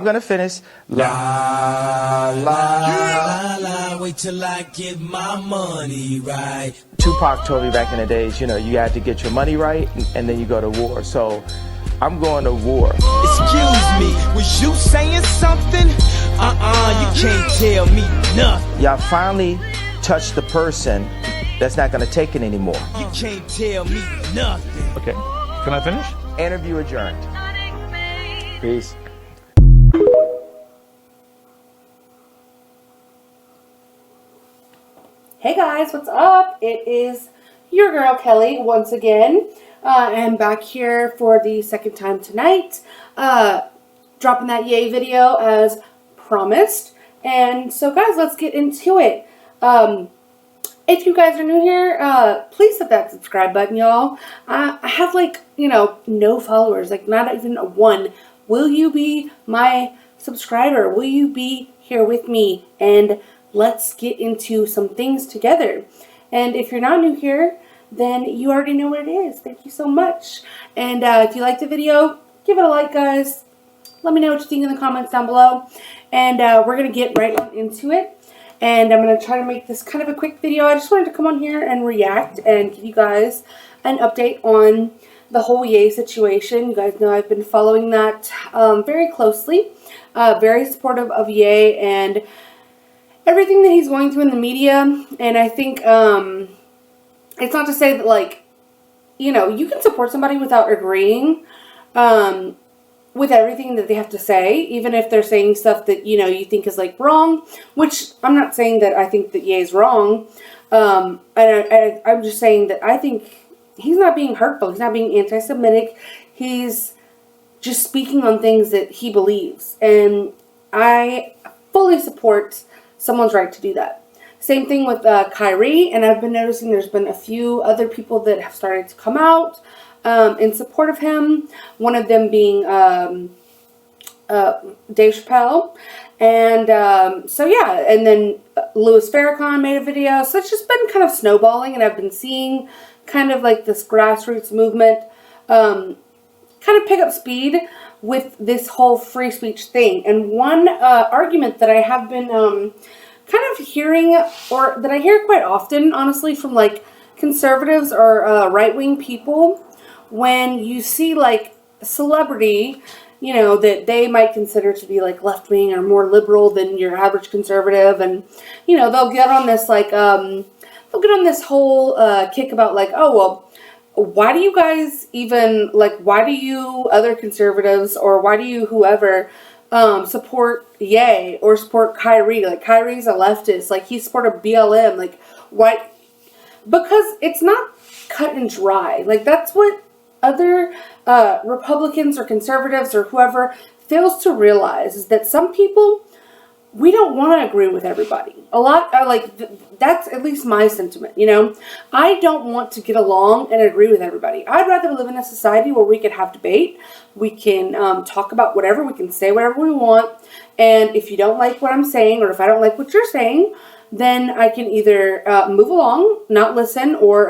I'm gonna finish. La la la, wait till I get my money right. Tupac told me back in the days, you know, you had to get your money right and then you go to war. So I'm going to war. Excuse me, was you saying something? You can't tell me nothing. Y'all finally touched the person that's not gonna take it anymore. You can't tell me nothing. Okay, can I finish? Interview adjourned. Peace. Hey guys, what's up? It is your girl Kelly once again. I'm back here for the second time tonight. Dropping that yay video as promised. And so guys, let's get into it. If you guys are new here, please hit that subscribe button, y'all. I have like, you know, no followers, like not even a one. Will you be my subscriber? Will you be here with me? And let's get into some things together. And if you're not new here, then you already know what it is. Thank you so much. And if you liked the video, give it a like, guys. Let me know what you think in the comments down below. And we're going to get right on into it. And I'm going to try to make this kind of a quick video. I just wanted to come on here and react and give you guys an update on the whole Ye situation. You guys know I've been following that very closely. Very supportive of Ye and everything that he's going through in the media. And I think it's not to say that, like, you know, you can support somebody without agreeing with everything that they have to say, even if they're saying stuff that, you know, you think is like wrong, which I'm not saying that I think that Ye is wrong. And I'm just saying that I think he's not being hurtful. He's not being anti-Semitic. He's just speaking on things that he believes. And I fully support someone's right to do that. Same thing with Kyrie, and I've been noticing there's been a few other people that have started to come out in support of him. One of them being Dave Chappelle. And so yeah, and then Louis Farrakhan made a video. So it's just been kind of snowballing, and I've been seeing kind of like this grassroots movement kind of pick up speed with this whole free speech thing. And one argument that I have been kind of hearing, or that I hear quite often, honestly, from like conservatives or right-wing people, when you see like a celebrity, you know, that they might consider to be like left-wing or more liberal than your average conservative, and, you know, they'll get on this like, they'll get on this whole kick about like, oh, well, why do you guys even, like, why do you other conservatives, or why do you whoever support Ye or support Kyrie? Like, Kyrie's a leftist, like, he supported BLM, like, why? Because it's not cut and dry. Like, that's what other Republicans or conservatives or whoever fails to realize, is that some people, we don't want to agree with everybody. A lot are like, that's at least my sentiment, you know. I don't want to get along and agree with everybody. I'd rather live in a society where we can have debate. We can talk about whatever. We can say whatever we want. And if you don't like what I'm saying, or if I don't like what you're saying, then I can either move along, not listen, or,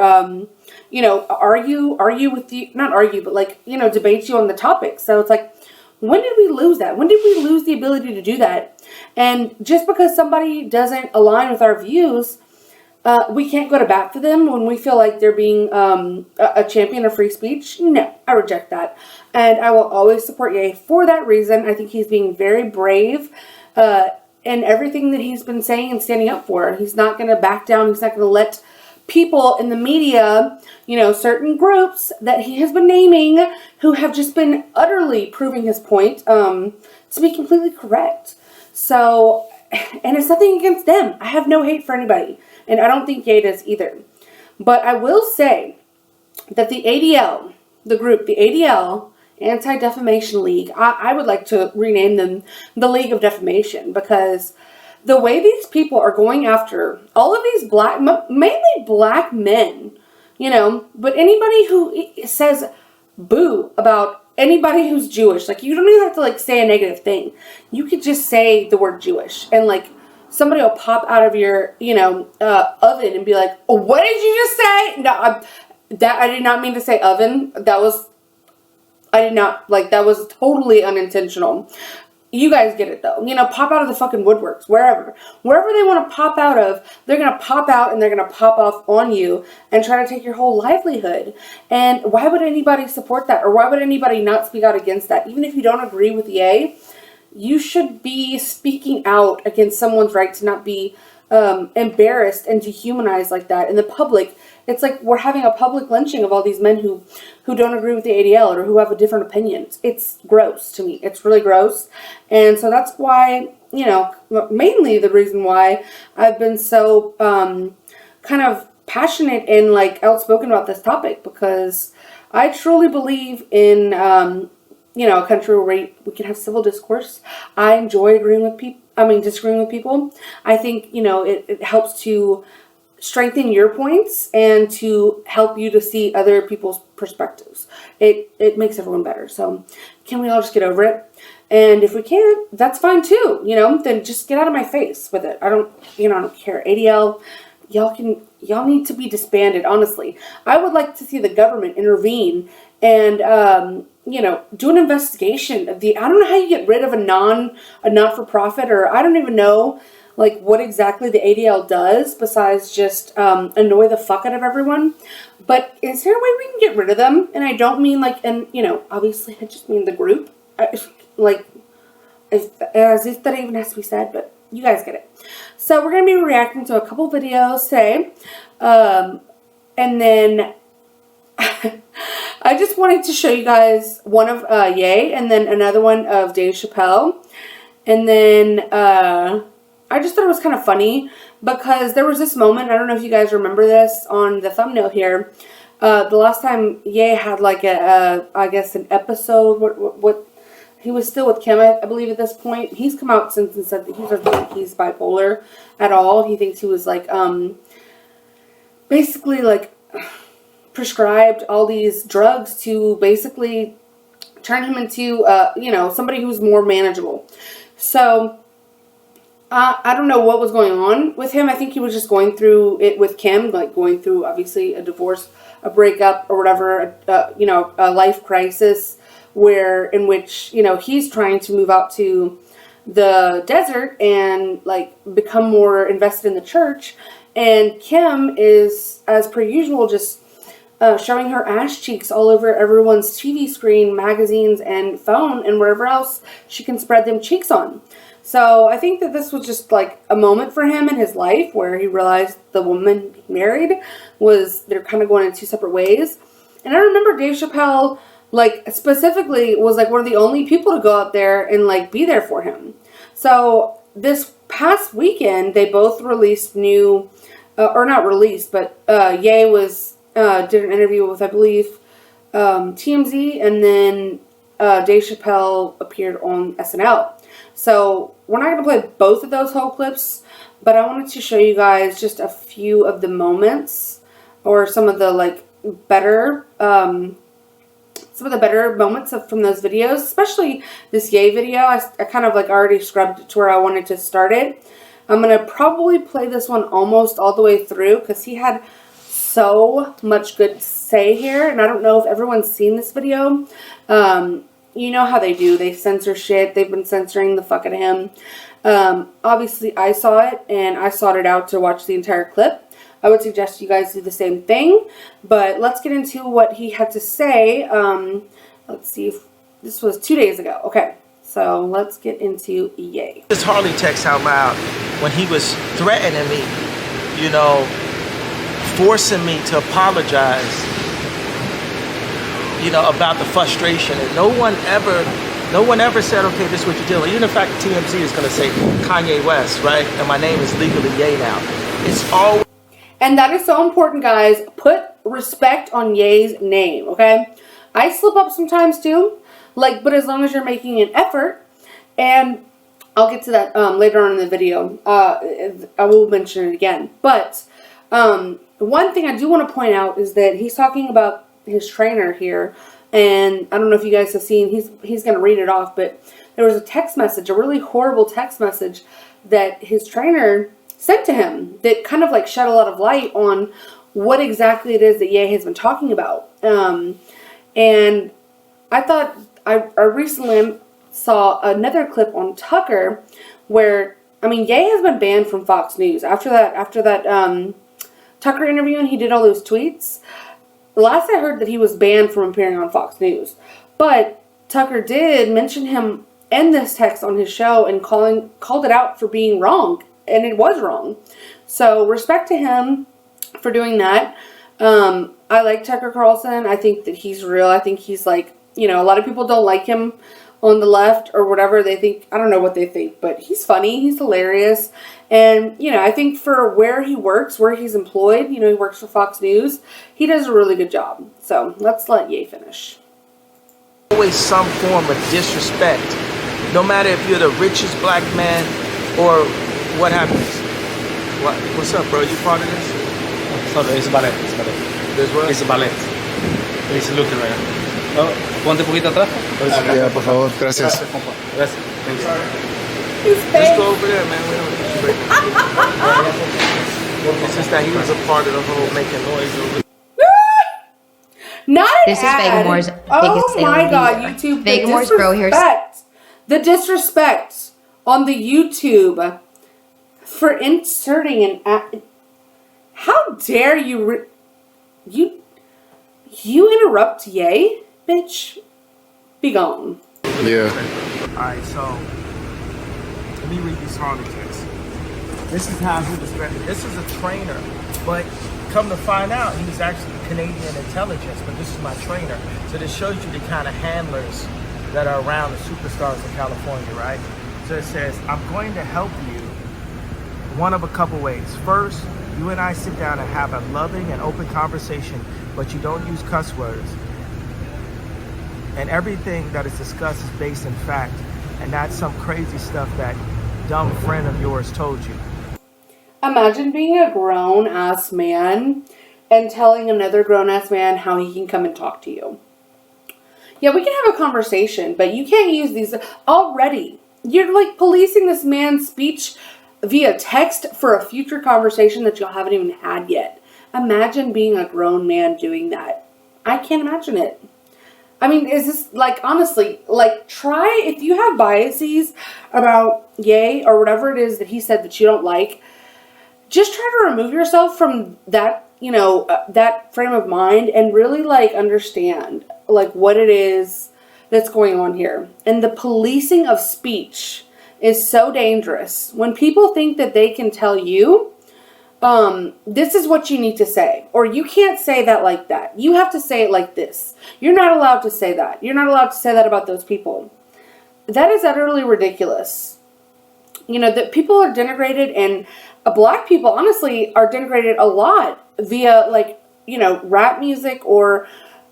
you know, argue with you, not argue, but like, you know, debate you on the topic. So it's like, when did we lose that? When did we lose the ability to do that? And just because somebody doesn't align with our views, we can't go to bat for them when we feel like they're being a champion of free speech. No, I reject that. And I will always support Ye for that reason. I think he's being very brave in everything that he's been saying and standing up for. He's not going to back down. He's not going to let people in the media, you know, certain groups that he has been naming, who have just been utterly proving his point to be completely correct. So, and it's nothing against them. I have no hate for anybody, and I don't think Ye does either. But I will say that the ADL, the group, the ADL, Anti-Defamation League, I would like to rename them the League of Defamation, because the way these people are going after all of these black, mainly black men, you know, but anybody who says boo about anybody who's Jewish, like, you don't even have to like say a negative thing. You could just say the word Jewish, and like somebody will pop out of your, you know, oven and be like, oh, what did you just say? No, I did not mean to say oven. That was, I did not, like, that was totally unintentional. You guys get it though. You know, pop out of the fucking woodworks, wherever they want to pop out of, they're going to pop out and they're going to pop off on you and try to take your whole livelihood. And why would anybody support that? Or why would anybody not speak out against that? Even if you don't agree with Ye, you should be speaking out against someone's right to not be embarrassed and dehumanized like that in the public. It's like we're having a public lynching of all these men who don't agree with the ADL or who have a different opinion. It's gross to me. It's really gross. And so that's why, you know, mainly the reason why I've been so kind of passionate and like outspoken about this topic, because I truly believe in, you know, a country where we can have civil discourse. I enjoy disagreeing with people. I think, you know, it helps to strengthen your points and to help you to see other people's perspectives. It makes everyone better. So can we all just get over it? And if we can't, that's fine too. You know, then just get out of my face with it. I don't care. ADL, y'all need to be disbanded. Honestly, I would like to see the government intervene and, you know, do an investigation of I don't know how you get rid of a not-for-profit, or I don't even know like what exactly the ADL does besides just annoy the fuck out of everyone. But is there a way we can get rid of them? And I don't mean like, and you know, obviously I just mean the group. Like, as if that even has to be said, but you guys get it. So we're going to be reacting to a couple videos today. And then I just wanted to show you guys one of Ye and then another one of Dave Chappelle. And then I just thought it was kind of funny because there was this moment, I don't know if you guys remember this on the thumbnail here. The last time Ye had like I guess an episode, what he was still with Kim, I believe at this point. He's come out since and said that he doesn't think he's bipolar at all. He thinks he was like, basically like prescribed all these drugs to basically turn him into, you know, somebody who's more manageable. So, I don't know what was going on with him. I think he was just going through it with Kim, like going through obviously a divorce, a breakup or whatever, you know, a life crisis in which, you know, he's trying to move out to the desert and like become more invested in the church. And Kim is, as per usual, just showing her ass cheeks all over everyone's TV screen, magazines, and phone, and wherever else she can spread them cheeks on. So I think that this was just like a moment for him in his life where he realized the woman he married they're kind of going in two separate ways. And I remember Dave Chappelle, like specifically, was like one of the only people to go out there and like be there for him. So this past weekend, they both released new, or not released, but Ye did an interview with, I believe, TMZ, and then Dave Chappelle appeared on SNL. So we're not going to play both of those whole clips, but I wanted to show you guys just a few of the moments, or some of the like better, moments from those videos, especially this Ye video. I kind of like already scrubbed it to where I wanted to start it. I'm going to probably play this one almost all the way through because he had so much good to say here, and I don't know if everyone's seen this video. You know how they do. They censor shit. They've been censoring the fuck out of him. Obviously, I saw it, and I sought it out to watch the entire clip. I would suggest you guys do the same thing. But let's get into what he had to say. Let's see if this was 2 days ago. Okay, so let's get into Ye. This Harley text out loud when he was threatening me, you know, forcing me to apologize, you know, about the frustration. And no one ever said, okay, this is what you're dealing with. Even in fact, TMZ is going to say Kanye West, right? And my name is legally Ye now. It's all. And that is so important, guys. Put respect on Ye's name, okay? I slip up sometimes too, like, but as long as you're making an effort, and I'll get to that later on in the video. I will mention it again. But one thing I do want to point out is that he's talking about his trainer here, and I don't know if you guys have seen, he's going to read it off, but there was a text message, a really horrible text message that his trainer sent to him that kind of like shed a lot of light on what exactly it is that Ye has been talking about. And I thought, I recently, saw another clip on Tucker where, I mean, Ye has been banned from Fox News after that Tucker interview, and he did all those tweets. Last I heard that he was banned from appearing on Fox News, but Tucker did mention him in this text on his show and called it out for being wrong, and it was wrong. So respect to him for doing that. I like Tucker Carlson. I think that he's real. I think he's like, you know, a lot of people don't like him on the left or whatever. They think, I don't know what they think, but he's funny. He's hilarious. And, you know, I think for where he works, where he's employed, you know, he works for Fox News, he does a really good job. So let's let Ye finish. Always some form of disrespect, no matter if you're the richest black man or what happens. What's up, bro? You part of this? Sorry, it's ballet. It's ballet. There's what? It's ballet. It's looking right now. Oh, ponte un poquito atrás. Ya, por favor, gracias. Gracias, compa. Gracias. Thank you. Let's go over there, man. We don't need to break it. It's just that he was a part of the whole making noise over. Not an This is ad. Vegamore's Oh biggest sale my of the God, year. YouTube. Vegamore's Grow Hair. The disrespect on the YouTube for inserting an ad. How dare you? You interrupt Ye, bitch. Be gone. Yeah. Alright, so let me read these harlequins. This is how he was ready. This is a trainer, but come to find out, he's actually Canadian intelligence, but this is my trainer. So this shows you the kind of handlers that are around the superstars in California, right? So it says, I'm going to help you one of a couple ways. First, you and I sit down and have a loving and open conversation, but you don't use cuss words. And everything that is discussed is based in fact, and not some crazy stuff that dumb friend of yours told you. Imagine being a grown-ass man and telling another grown-ass man how he can come and talk to you. Yeah, we can have a conversation, but you can't use these already. You're like policing this man's speech via text for a future conversation that you haven't even had yet. Imagine being a grown man doing that. I can't imagine it. I mean, is this, like, honestly, like, try, if you have biases about Ye or whatever it is that he said that you don't like, just try to remove yourself from that, you know, that frame of mind and really, like, understand, like, what it is that's going on here. And the policing of speech is so dangerous. When people think that they can tell you, this is what you need to say, or you can't say that like that. You have to say it like this. You're not allowed to say that. You're not allowed to say that about those people. That is utterly ridiculous. You know, that people are denigrated, and black people, honestly, are denigrated a lot via, like, you know, rap music or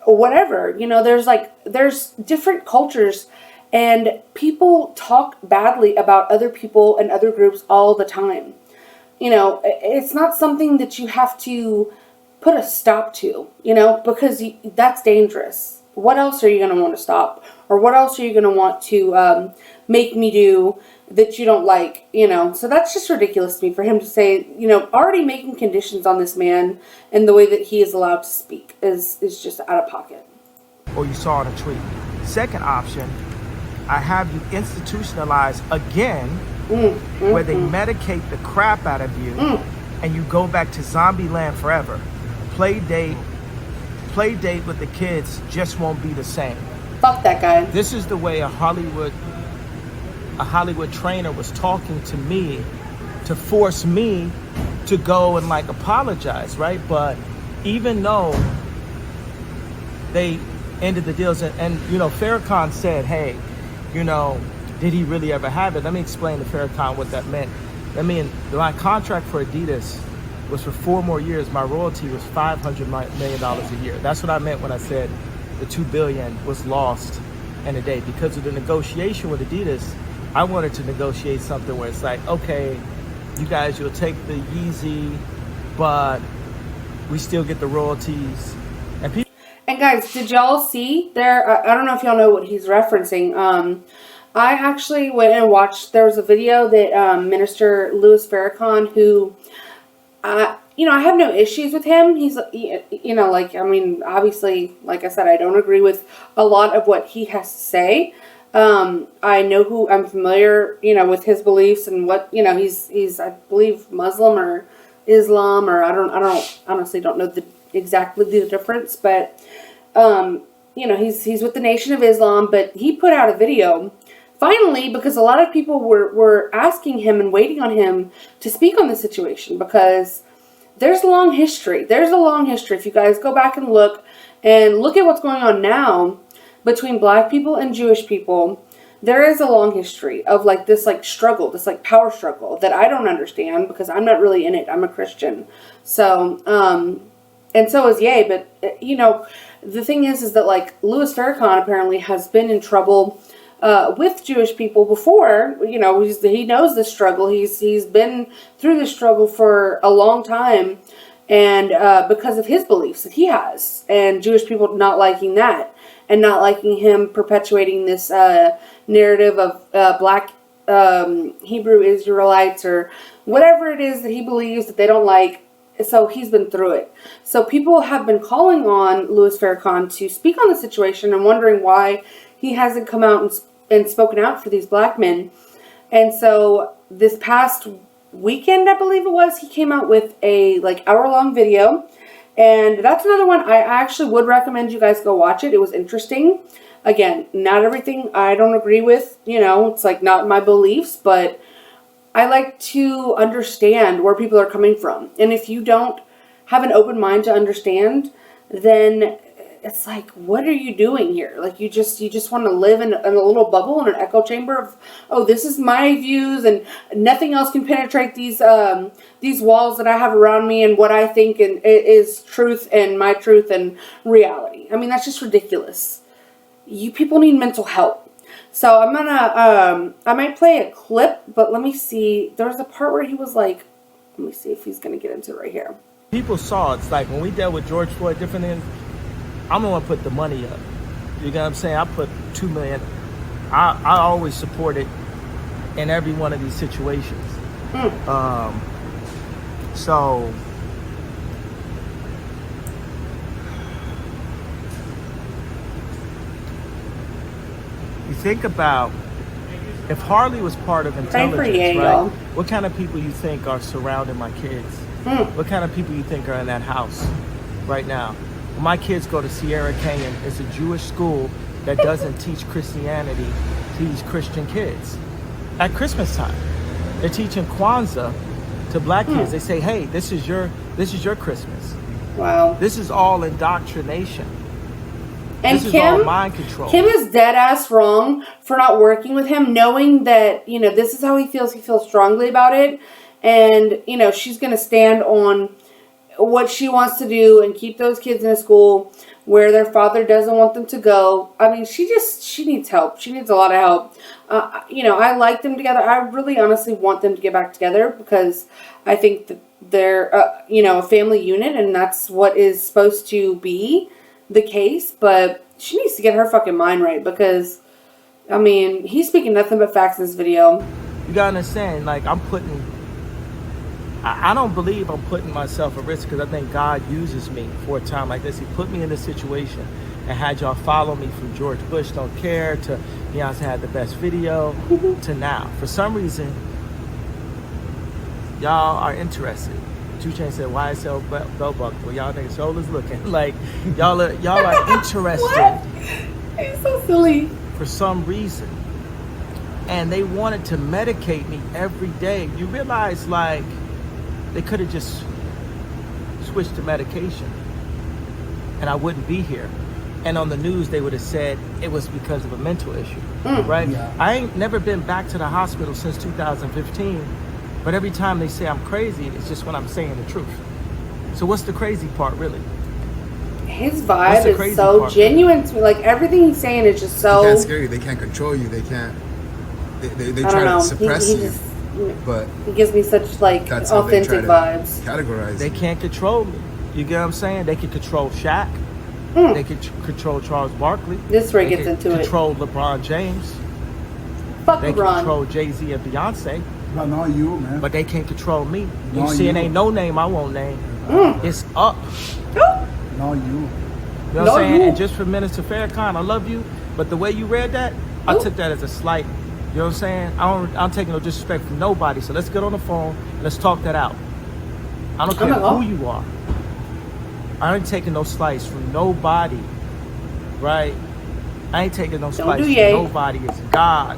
whatever. You know, there's different cultures, and people talk badly about other people and other groups all the time. You know, it's not something that you have to put a stop to, you know, because that's dangerous. What else are you going to want to stop? Or what else are you going to want to make me do that you don't like, you know? So that's just ridiculous to me for him to say, you know, already making conditions on this man and the way that he is allowed to speak is just out of pocket. Or you saw in a tweet. Second option, I have you institutionalized again, where they medicate the crap out of you, and you go back to zombie land forever. Play date with the kids just won't be the same. Fuck that guy. This is the way a Hollywood trainer was talking to me to force me to go and, like, apologize, right? But even though they ended the deals, and you know, Farrakhan said, hey, you know, did he really ever have it? Let me explain to Farrakhan what that meant. I mean, my contract for Adidas was for 4 more years. My royalty was $500 million a year. That's what I meant when I said the $2 billion was lost in a day. Because of the negotiation with Adidas, I wanted to negotiate something where it's like, okay, you guys, you'll take the Yeezy, but we still get the royalties. And guys, did y'all see there? I don't know if y'all know what he's referencing. I actually went and watched. There was a video that Minister Louis Farrakhan, who, you know, I have no issues with him. He's, you know, like, I mean, obviously, like I said, I don't agree with a lot of what he has to say. I'm familiar, with his beliefs and what, he's I believe Muslim or Islam, or I honestly don't know exactly the difference, but he's with the Nation of Islam. But he put out a video finally, because a lot of people were asking him and waiting on him to speak on the situation, because there's a long history. If you guys go back and look at what's going on now between black people and Jewish people, there is a long history of this struggle, this power struggle that I don't understand because I'm not really in it. I'm a Christian. So, and so is Ye. But, the thing is that Louis Farrakhan apparently has been in trouble with Jewish people before. He knows the struggle. He's been through this struggle for a long time, and because of his beliefs that he has, and Jewish people not liking that, and not liking him perpetuating this narrative of black Hebrew Israelites, or whatever it is that he believes that they don't like. So he's been through it. So people have been calling on Louis Farrakhan to speak on the situation and wondering why he hasn't come out and spoken out for these black men. And so this past weekend, I believe it was, he came out with a hour-long video. And that's another one I actually would recommend you guys go watch it. It was interesting. Again, not everything I don't agree with. It's not my beliefs, but I like to understand where people are coming from. And if you don't have an open mind to understand, then it's what are you doing here? You just want to live in a little bubble, in an echo chamber of, oh, this is my views and nothing else can penetrate these walls that I have around me and what I think is truth and my truth and reality. I mean, that's just ridiculous. You people need mental help. So I'm gonna, I might play a clip, but let me see. There was a part where he was let me see if he's gonna get into it right here. People saw it's when we dealt with George Floyd, different things. I'm the one put the money up. You know what I'm saying? I put $2 million. I always support it in every one of these situations. So you think about if Harley was part of intelligence, right? What kind of people you think are surrounding my kids? What kind of people you think are in that house right now? When my kids go to Sierra Canyon, it's a Jewish school that doesn't teach Christianity to these Christian kids. At Christmas time, they're teaching Kwanzaa to black kids. They say, hey, this is your Christmas. Wow. This is all indoctrination. And this is all mind control. Kim is dead ass wrong for not working with him, knowing that, this is how he feels. He feels strongly about it. And, she's going to stand on what she wants to do and keep those kids in a school where their father doesn't want them to go. I mean, she needs help. She needs a lot of help. I like them together. I really honestly want them to get back together because I think that they're, a family unit, and that's what is supposed to be the case. But she needs to get her fucking mind right because, I mean, he's speaking nothing but facts in this video. You gotta understand, I don't believe I'm putting myself at risk because I think God uses me for a time like this. He put me in this situation and had y'all follow me from George Bush Don't Care to Beyonce Had the Best Video to now. For some reason, y'all are interested. 2 Chainz said, YSL belt buckle. Well, y'all niggas shoulders looking. Y'all are interested. He's so silly. For some reason. And they wanted to medicate me every day. You realize, they could have just switched to medication and I wouldn't be here. And on the news, they would have said it was because of a mental issue, right? Yeah. I ain't never been back to the hospital since 2015, but every time they say I'm crazy, it's just when I'm saying the truth. So what's the crazy part, really? His vibe is so genuine to me. Everything he's saying is just so... That's scary. They can't control you. They can't... They try to suppress you. But he gives me such authentic vibes. Categorize. They can't control me. You get what I'm saying? They can control Shaq. They can control Charles Barkley. This where he gets into it. Control LeBron James. Fuck they LeBron. Can control Jay-Z and Beyonce. But not you, man. But they can't control me. You see, it ain't no name I won't name. It's up. Not you. You know what I'm saying? And just for Minister Farrakhan, I love you. But the way you read that, I took that as a slight. You know what I'm saying? I'm taking no disrespect from nobody. So let's get on the phone. Let's talk that out. I don't care who you are. I ain't taking no slice from nobody, right? I ain't taking no slice from nobody. It's God.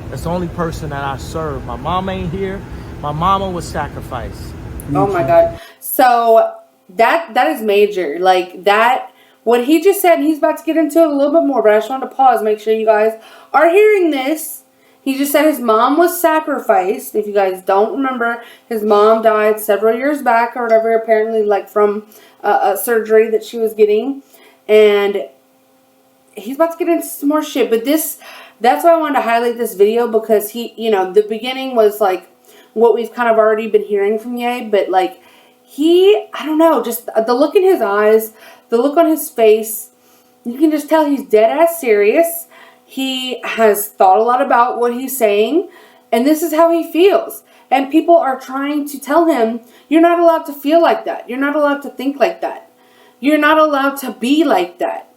That's the only person that I serve. My mom ain't here. My mama was sacrificed. Oh my God. So that is major. Like that, what he just said, and he's about to get into it a little bit more, but I just wanted to pause, make sure you guys are hearing this. He just said his mom was sacrificed. If you guys don't remember, his mom died several years back or whatever, apparently like from a surgery that she was getting. And he's about to get into some more shit. But that's why I wanted to highlight this video, because he, you know, the beginning was like what we've kind of already been hearing from Ye. But like I don't know, just the look in his eyes, the look on his face, you can just tell he's dead ass serious. He has thought a lot about what he's saying, and this is how he feels. And people are trying to tell him, you're not allowed to feel like that. You're not allowed to think like that. You're not allowed to be like that.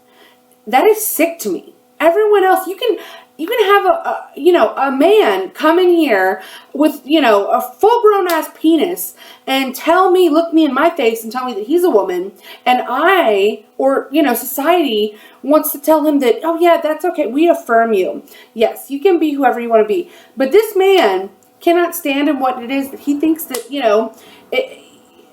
That is sick to me. Everyone else, you can have a man come in here with, you know, a full grown ass penis and look me in my face and tell me that he's a woman, and society wants to tell him that, oh yeah, that's okay, we affirm you. Yes, you can be whoever you want to be. But this man cannot stand in what it is that he thinks that, you know,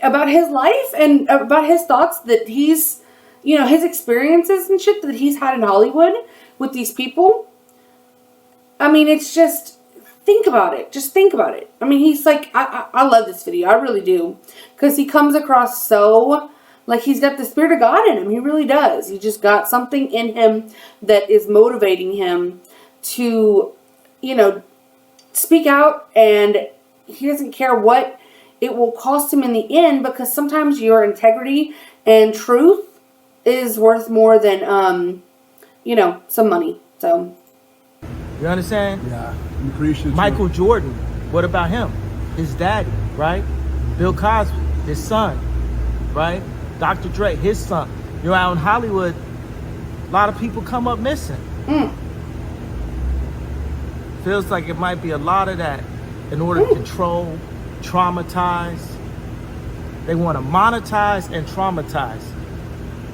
about his life and about his thoughts that he's, you know, his experiences and shit that he's had in Hollywood with these people. I mean, it's just, think about it. Just think about it. I mean, he's like, I love this video. I really do. Because he comes across so, like he's got the Spirit of God in him. He really does. He just got something in him that is motivating him to, you know, speak out. And he doesn't care what it will cost him in the end, because sometimes your integrity and truth is worth more than, you know, some money. So... You understand? Yeah, I'm pretty sure. Michael Jordan, what about him? His daddy, right? Bill Cosby, his son, right? Dr. Dre, his son. You're out in Hollywood, a lot of people come up missing. Feels like it might be a lot of that in order to control, traumatize. They want to monetize and traumatize.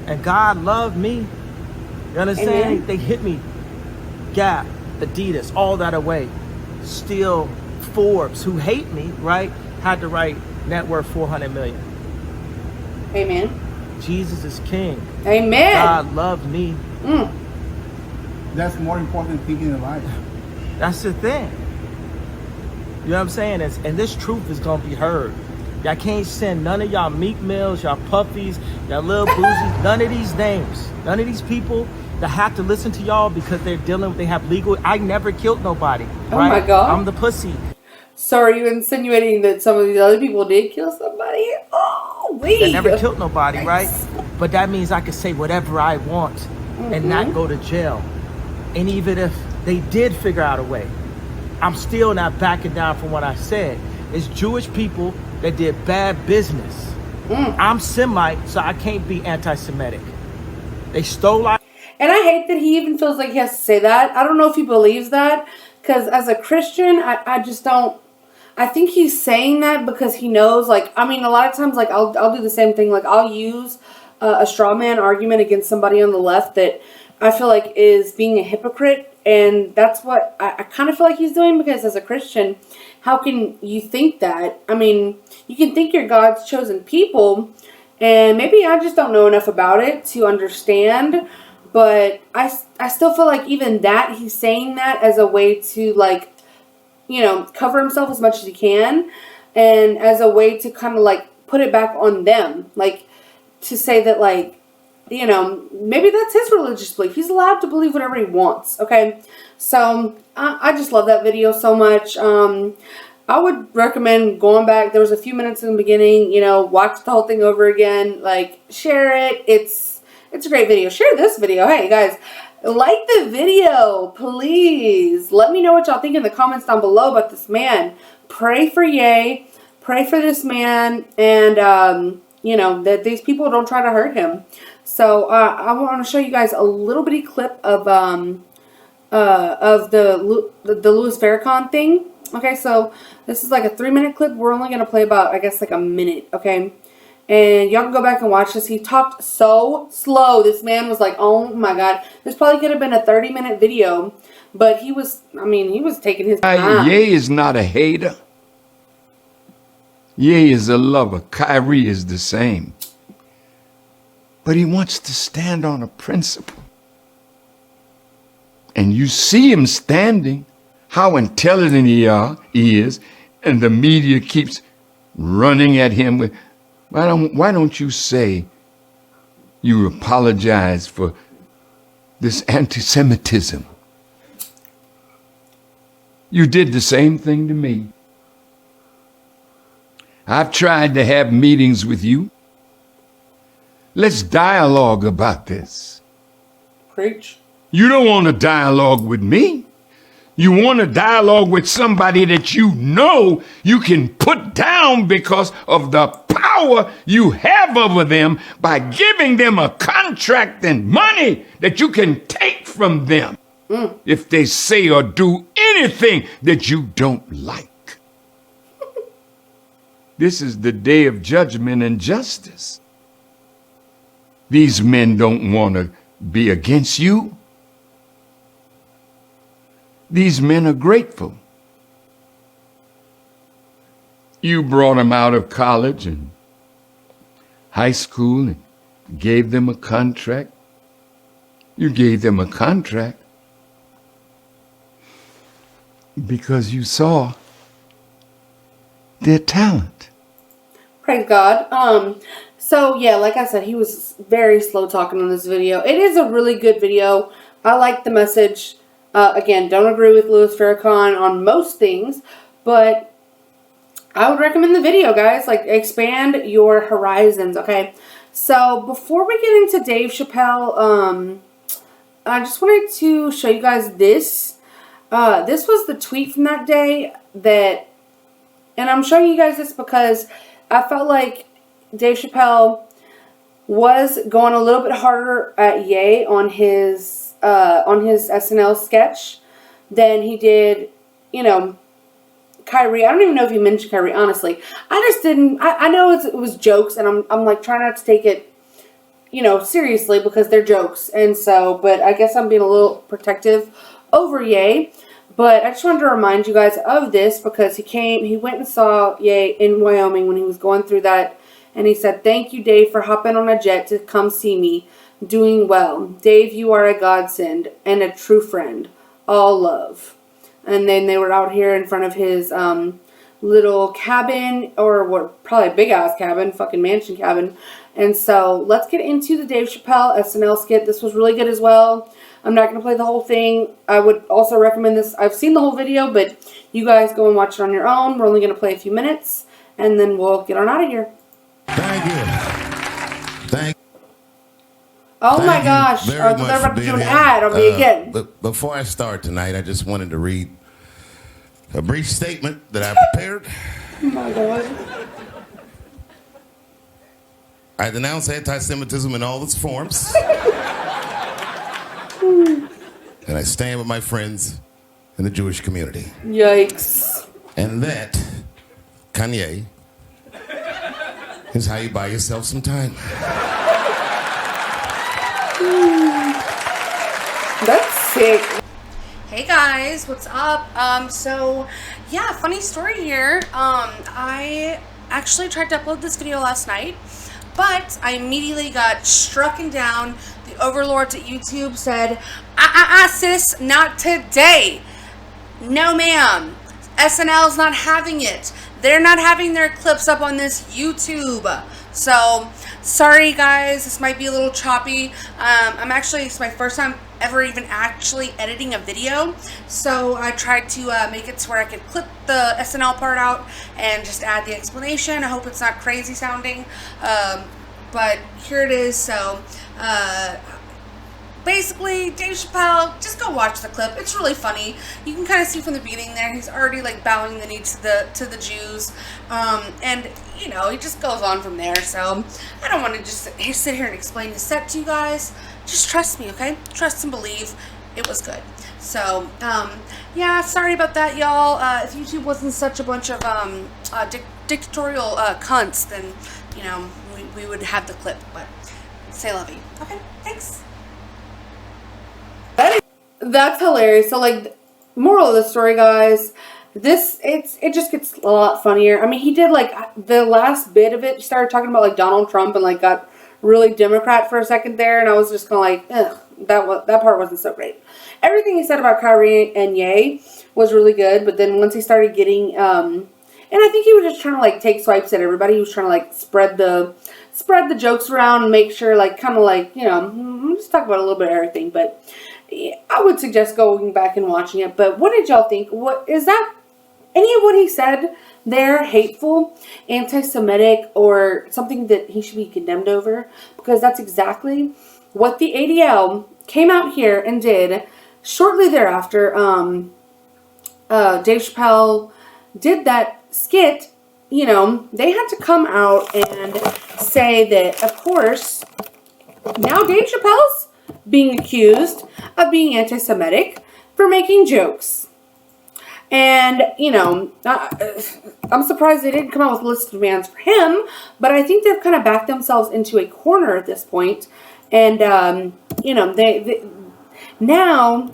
And God loved me. You understand? Amen. They hit me. Gap, Adidas, all that away. Still, Forbes, who hate me, right, had to write net worth 400 million. Amen. Jesus is king. Amen. God loved me. That's more important than thinking in life. That's the thing. You know what I'm saying? And this truth is going to be heard. Y'all can't send none of y'all Meek Mills, y'all Puffies, y'all Lil Boozies, none of these names, none of these people that have to listen to y'all because they have legal. I never killed nobody. Oh right? my God. I'm the pussy. So are you insinuating that some of these other people did kill somebody? Oh, I never killed nobody, right? But that means I can say whatever I want and not go to jail. And even if they did figure out a way, I'm still not backing down from what I said. It's Jewish people that did bad business. I'm Semite, so I can't be anti-Semitic. They stole our... And I hate that he even feels like he has to say that. I don't know if he believes that, because as a Christian, I just don't... I think he's saying that because he knows, like, I mean, a lot of times, like, I'll do the same thing. Like, I'll use a straw man argument against somebody on the left that I feel like is being a hypocrite. And that's what I kind of feel like he's doing, because as a Christian, how can you think that? I mean, you can think you're God's chosen people, and maybe I just don't know enough about it to understand. But I still feel like even that, he's saying that as a way to, like, you know, cover himself as much as he can, and as a way to kind of like put it back on them, like to say that, like, you know, maybe that's his religious belief. He's allowed to believe whatever he wants. Okay, so I just love that video so much. I would recommend going back. There was a few minutes in the beginning, you know, watch the whole thing over again. Like, share it. It's a great video. Share this video. Hey guys, like the video, please. Let me know what y'all think in the comments down below about this man. Pray for Ye. Pray for this man. And, you know, that these people don't try to hurt him. So, I want to show you guys a little bitty clip of of the Louis Farrakhan thing. Okay, so this is like a 3-minute clip. We're only gonna play about, I guess, like a minute. Okay, and y'all can go back and watch this. He talked so slow. This man was like, oh my god, this probably could have been a 30-minute video, but he was, I mean, he was taking his time. Ye is not a hater. Ye is a lover. Kyrie is the same. But he wants to stand on a principle. And you see him standing, how intelligent he is, and the media keeps running at him with, why don't you say you apologize for this anti-Semitism? You did the same thing to me. I've tried to have meetings with you. Let's dialogue about this. Preach. You don't want to dialogue with me. You want to dialogue with somebody that you know you can put down because of the power you have over them by giving them a contract and money that you can take from them if they say or do anything that you don't like. This is the day of judgment and justice. These men don't want to be against you. These men are grateful. You brought them out of college and high school and gave them a contract. You gave them a contract because you saw their talent. Praise God. So yeah, like I said, he was very slow talking on this video. It is a really good video. I like the message. Again, don't agree with Louis Farrakhan on most things, but I would recommend the video, guys. Like, expand your horizons, okay? So, before we get into Dave Chappelle, I just wanted to show you guys this. This was the tweet from that day that, and I'm showing you guys this because I felt like Dave Chappelle was going a little bit harder at Ye on his SNL sketch than he did, you know, Kyrie. I don't even know if he mentioned Kyrie, honestly. I just didn't, I know it was jokes, and I'm like trying not to take it, you know, seriously because they're jokes. And so, but I guess I'm being a little protective over Ye. But I just wanted to remind you guys of this because he went and saw Ye in Wyoming when he was going through that. And he said, "Thank you, Dave, for hopping on a jet to come see me. Doing well. Dave, you are a godsend and a true friend. All love." And then they were out here in front of his little cabin, or what, probably a big ass cabin, fucking mansion cabin. And so let's get into the Dave Chappelle SNL skit. This was really good as well. I'm not going to play the whole thing. I would also recommend this. I've seen the whole video, but you guys go and watch it on your own. We're only going to play a few minutes, and then we'll get on out of here. Thank you. Oh my gosh, they're about to do an ad on me again. But before I start tonight, I just wanted to read a brief statement that I prepared. Oh my God. I denounce anti-Semitism in all its forms. And I stand with my friends in the Jewish community. Yikes. And that, Kanye, is how you buy yourself some time. That's sick. Hey guys, what's up? So yeah, funny story here. I actually tried to upload this video last night, but I immediately got struck down. The overlords at YouTube said, sis, not today. No ma'am, SNL's not having it. They're not having their clips up on this YouTube. So, sorry guys, this might be a little choppy. It's my first time ever even actually editing a video. So I tried to make it to where I could clip the SNL part out and just add the explanation. I hope it's not crazy sounding. But here it is. So, basically, Dave Chappelle, just go watch the clip. It's really funny. You can kind of see from the beginning there, he's already like bowing the knee to the Jews, and you know, he just goes on from there. So I don't want to just sit here and explain the set to you guys. Just trust me, okay? Trust and believe. it was good. So, yeah, sorry about that, y'all. If YouTube wasn't such a bunch of dictatorial cunts, then, you know, we would have the clip, but say love you. Okay, thanks. That's hilarious. So, like, moral of the story, guys, it just gets a lot funnier. I mean, he did, like, the last bit of it, started talking about, like, Donald Trump and, like, got really Democrat for a second there, and I was just kind of like, ugh, that part wasn't so great. Everything he said about Kyrie and Ye was really good, but then once he started getting, and I think he was just trying to, like, take swipes at everybody. He was trying to, like, spread the jokes around and make sure, like, kind of like, you know, just talk about a little bit of everything, but I would suggest going back and watching it. But what did y'all think? What is that? Any of what he said there hateful, anti-Semitic, or something that he should be condemned over? Because that's exactly what the ADL came out here and did shortly thereafter. Dave Chappelle did that skit. You know, they had to come out and say that, of course, now Dave Chappelle's being accused of being anti-Semitic for making jokes. And, you know, I'm surprised they didn't come out with a list of demands for him, but I think they've kind of backed themselves into a corner at this point. And, you know, they now,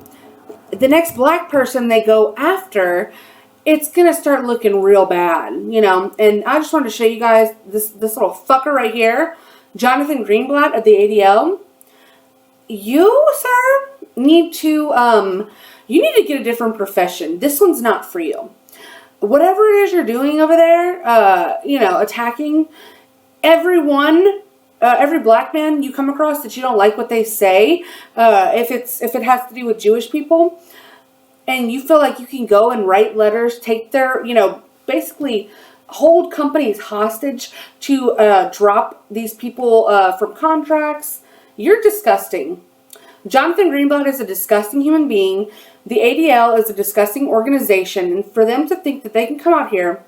the next black person they go after, it's going to start looking real bad, you know. And I just wanted to show you guys this little fucker right here, Jonathan Greenblatt of the ADL. You, sir, need to, you need to get a different profession. This one's not for you. Whatever it is you're doing over there, you know, attacking everyone, every black man you come across that you don't like what they say, if it has to do with Jewish people, and you feel like you can go and write letters, take their, you know, basically hold companies hostage to drop these people from contracts, you're disgusting. Jonathan Greenblatt is a disgusting human being. The ADL is a disgusting organization. And for them to think that they can come out here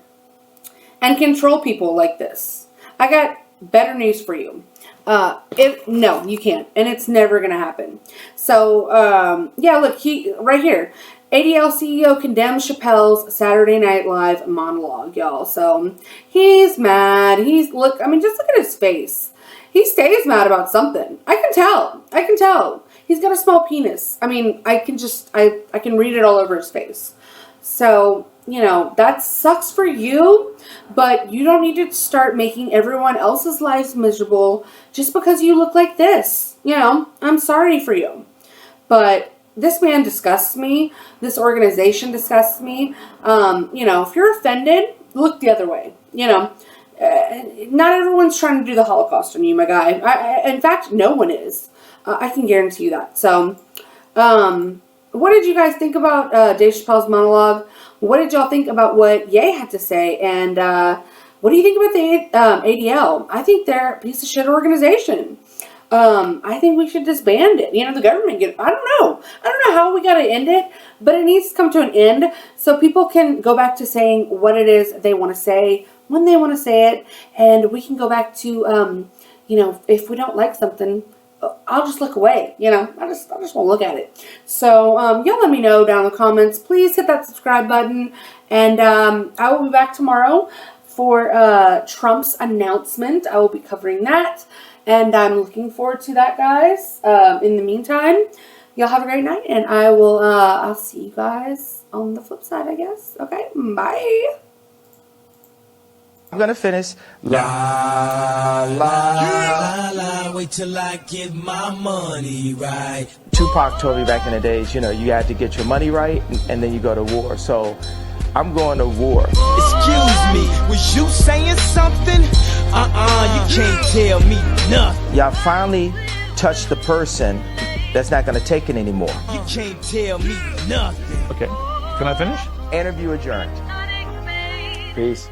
and control people like this, I got better news for you. No, you can't. And it's never going to happen. So, yeah, look, right here. ADL CEO condemns Chappelle's Saturday Night Live monologue, y'all. So, he's mad. I mean, just look at his face. He stays mad about something. I can tell. He's got a small penis. I mean, I can read it all over his face. So, you know, that sucks for you, but you don't need to start making everyone else's lives miserable just because you look like this. You know, I'm sorry for you. But this man disgusts me. This organization disgusts me. You know, if you're offended, look the other way. You know, not everyone's trying to do the Holocaust on you, my guy. In fact, no one is. I can guarantee you that. So, what did you guys think about Dave Chappelle's monologue? What did y'all think about what Ye had to say? And what do you think about the ADL? I think they're a piece of shit organization. I think we should disband it. You know, the government I don't know how we got to end it, but it needs to come to an end so people can go back to saying what it is they want to say when they want to say it, and we can go back to, you know, if we don't like something, I'll just look away, you know. I just won't look at it. So, y'all let me know down in the comments. Please hit that subscribe button. And I will be back tomorrow for Trump's announcement. I will be covering that. And I'm looking forward to that, guys. In the meantime, y'all have a great night. And I'll see you guys on the flip side, I guess. Okay, bye. I'm gonna finish. La la la, wait till I get my money right. Tupac told me back in the days, you know, you had to get your money right, and then you go to war. So I'm going to war. Excuse me, was you saying something? You can't tell me nothing. Y'all finally touched the person that's not gonna take it anymore. You can't tell me nothing. Okay, can I finish? Interview adjourned. Peace.